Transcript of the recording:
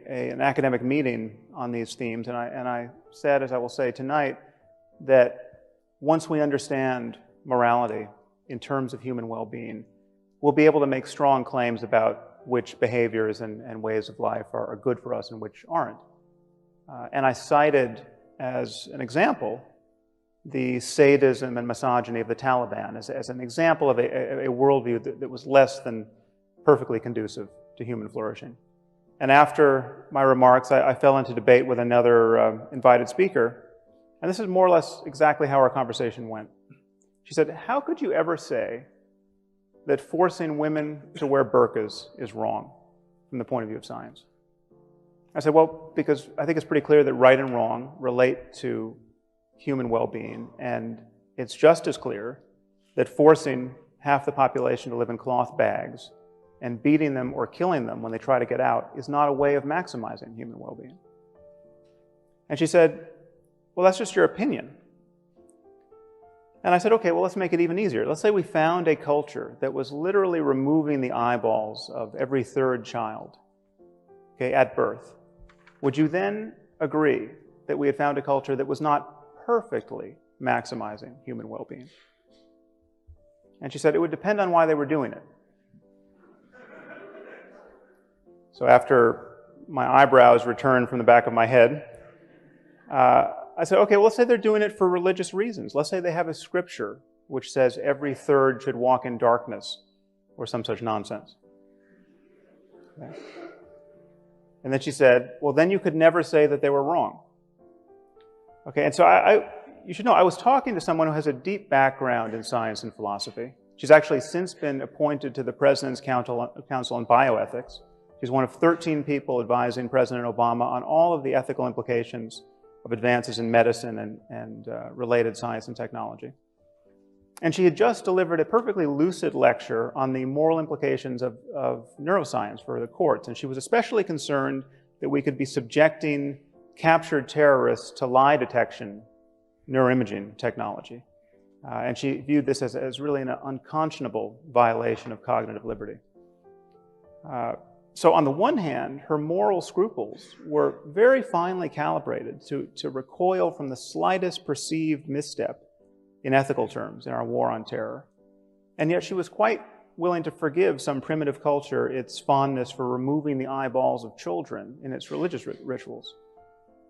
an academic meeting on these themes, and I said, as I will say tonight, that once we understand morality in terms of human well-being, we'll be able to make strong claims about which behaviors and ways of life are good for us and which aren't. And I cited as an example the sadism and misogyny of the Taliban as an example of a worldview that was less than perfectly conducive to human flourishing. And after my remarks, I fell into debate with another invited speaker, and this is more or less exactly how our conversation went. She said, "How could you ever say that forcing women to wear burqas is wrong from the point of view of science?" I said, well, because I think it's pretty clear that right and wrong relate to human well-being, and it's just as clear that forcing half the population to live in cloth bags and beating them or killing them when they try to get out is not a way of maximizing human well-being. And she said, well, that's just your opinion. And I said, okay, well, let's make it even easier. Let's say we found a culture that was literally removing the eyeballs of every third child, okay, at birth. Would you then agree that we had found a culture that was not perfectly maximizing human well-being? And she said it would depend on why they were doing it. So after my eyebrows returned from the back of my head, I said, okay, well, let's say they're doing it for religious reasons. Let's say they have a scripture which says every third should walk in darkness or some such nonsense. Okay. And then she said, well, then you could never say that they were wrong. Okay, and so you should know, I was talking to someone who has a deep background in science and philosophy. She's actually since been appointed to the President's Council on Bioethics. She's one of 13 people advising President Obama on all of the ethical implications of advances in medicine and related science and technology. And she had just delivered a perfectly lucid lecture on the moral implications of neuroscience for the courts. And she was especially concerned that we could be subjecting captured terrorists to lie detection neuroimaging technology. And she viewed this as really an unconscionable violation of cognitive liberty. So on the one hand, her moral scruples were very finely calibrated to recoil from the slightest perceived misstep in ethical terms in our war on terror. And yet she was quite willing to forgive some primitive culture its fondness for removing the eyeballs of children in its religious rituals.